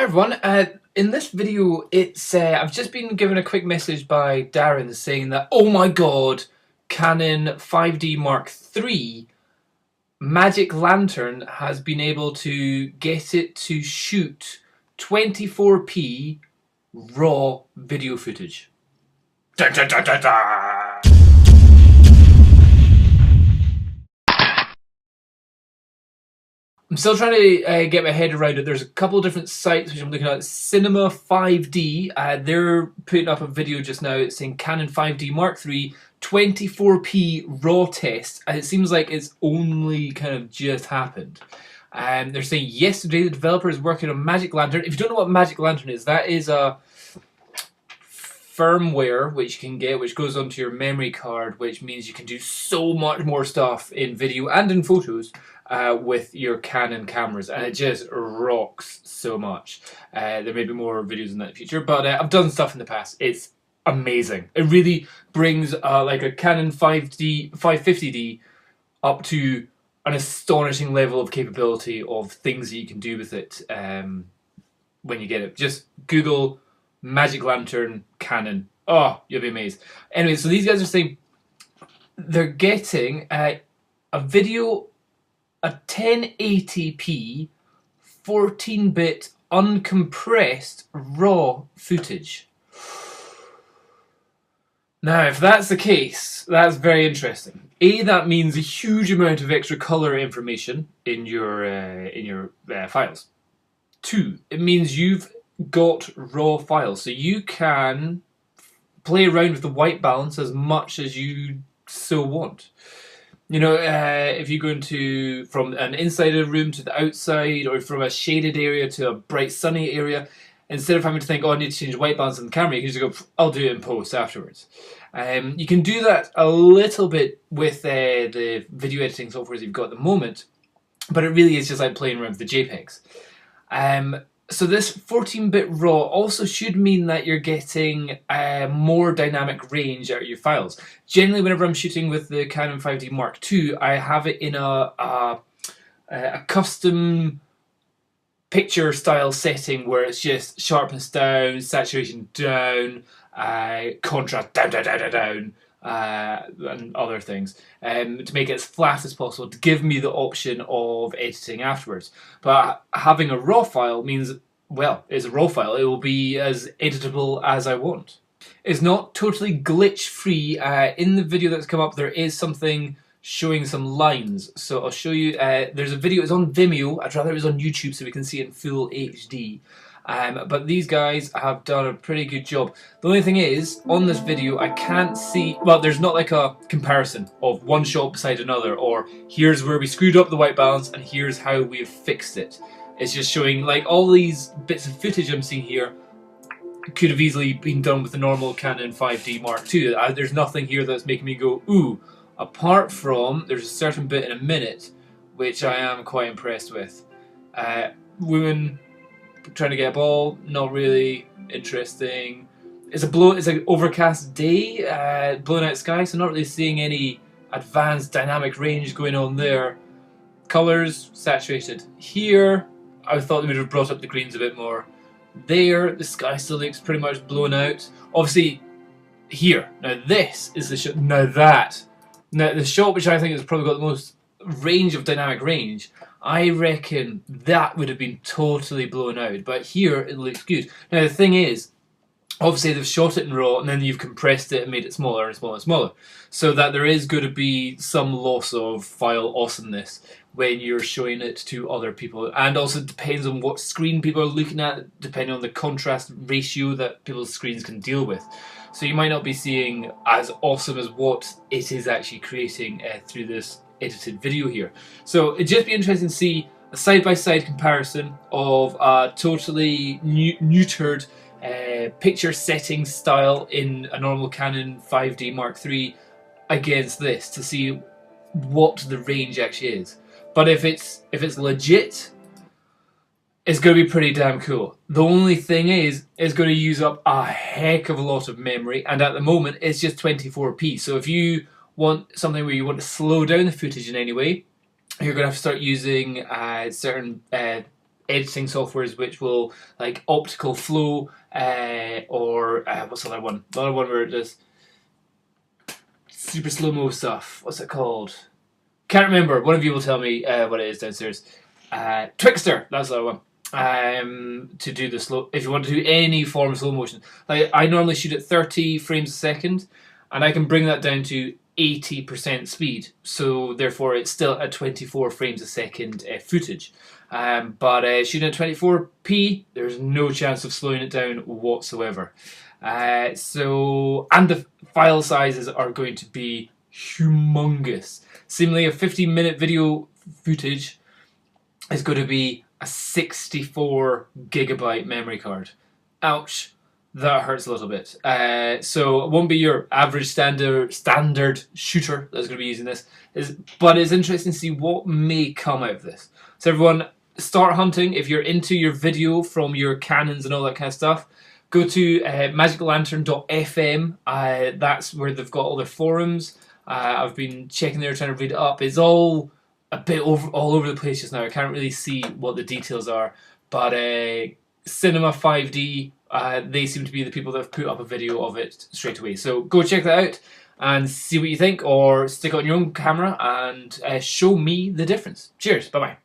everyone, in this video I've just been given a quick message by Darren saying that, oh my god, Canon 5D Mark III Magic Lantern has been able to get it to shoot 24p raw video footage. Dun, dun, dun, dun, dun. I'm still trying to get my head around it. There's a couple of different sites which I'm looking at. Cinema 5D, they're putting up a video just now saying Canon 5D Mark III 24p raw test, and it seems like it's only kind of just happened. They're saying yesterday the developer is working on Magic Lantern. If you don't know what Magic Lantern is, that is a firmware which you can get, which goes onto your memory card, which means you can do so much more stuff in video and in photos with your Canon cameras, and it just rocks so much. There may be more videos in that in the future, but I've done stuff in the past. It's amazing. It really brings like a Canon 550D up to an astonishing level of capability of things that you can do with it when you get it. Just Google Magic Lantern Canon. Oh, you'll be amazed. Anyway, so these guys are saying they're getting a video, a 1080p 14-bit uncompressed raw footage. Now, if that's the case, that's very interesting. A, that means a huge amount of extra color information in your files. Two, it means you've got raw files, so you can play around with the white balance as much as you so want. You know, if you go into from an inside of a room to the outside, or from a shaded area to a bright sunny area, instead of having to think, oh, I need to change the white balance on the camera, you can just go, I'll do it in post afterwards. You can do that a little bit with the video editing softwares you've got at the moment, but it really is just like playing around with the JPEGs. So this 14-bit RAW also should mean that you're getting more dynamic range out of your files. Generally, whenever I'm shooting with the Canon 5D Mark II, I have it in a custom picture style setting where it's just sharpness down, saturation down, contrast down, and other things, to make it as flat as possible, to give me the option of editing afterwards. But having a raw file means, well, it's a raw file. It will be as editable as I want. It's not totally glitch free. In the video that's come up, there is something showing some lines. So I'll show you. There's a video. It's on Vimeo. I'd rather it was on YouTube so we can see it in full HD. But these guys have done a pretty good job. The only thing is, on this video, I can't see, well, there's not like a comparison of one shot beside another, or here's where we screwed up the white balance and here's how we've fixed it. It's just showing, like, all these bits of footage I'm seeing here could have easily been done with the normal Canon 5D Mark II. There's nothing here that's making me go, ooh, apart from, there's a certain bit in a minute, which I am quite impressed with. Women trying to get a ball, not really interesting. It's an overcast day, blown out sky, so not really seeing any advanced dynamic range going on there. Colors, saturated. Here, I thought they would have brought up the greens a bit more. There, the sky still looks pretty much blown out. Obviously, here. Now this is the shot. Now the shot which I think has probably got the most range of dynamic range, I reckon that would have been totally blown out, but here it looks good. Now the thing is, obviously they've shot it in RAW and then you've compressed it and made it smaller and smaller and smaller, so that there is going to be some loss of file awesomeness when you're showing it to other people, and also it depends on what screen people are looking at, depending on the contrast ratio that people's screens can deal with. So you might not be seeing as awesome as what it is actually creating through this edited video here. So it'd just be interesting to see a side-by-side comparison of a totally neutered picture setting style in a normal Canon 5D Mark III against this, to see what the range actually is. But if it's legit, it's going to be pretty damn cool. The only thing is, it's going to use up a heck of a lot of memory, and at the moment it's just 24p. So if you want something where you want to slow down the footage in any way, you're going to have to start using certain editing softwares which will, like optical flow, or what's the other one? The other one where it does super slow-mo stuff. What's it called? Can't remember. One of you will tell me what it is downstairs. Twixtor, that's the other one. To do the slow, if you want to do any form of slow motion. Like, I normally shoot at 30 frames a second, and I can bring that down to 80% speed. So therefore, it's still at 24 frames a second footage. But shooting at 24p, there's no chance of slowing it down whatsoever. And the file sizes are going to be humongous. Seemingly a 15-minute video footage is going to be a 64 gigabyte memory card. Ouch. That hurts a little bit. So it won't be your average standard shooter that's going to be using this. But it's interesting to see what may come out of this. So everyone, start hunting. If you're into your video from your canons and all that kind of stuff, go to magiclantern.fm. That's where they've got all their forums. I've been checking there, trying to read it up. It's all a bit all over the place just now. I can't really see what the details are. But Cinema 5D, they seem to be the people that have put up a video of it straight away. So go check that out and see what you think, or stick it on your own camera and show me the difference. Cheers. Bye-bye.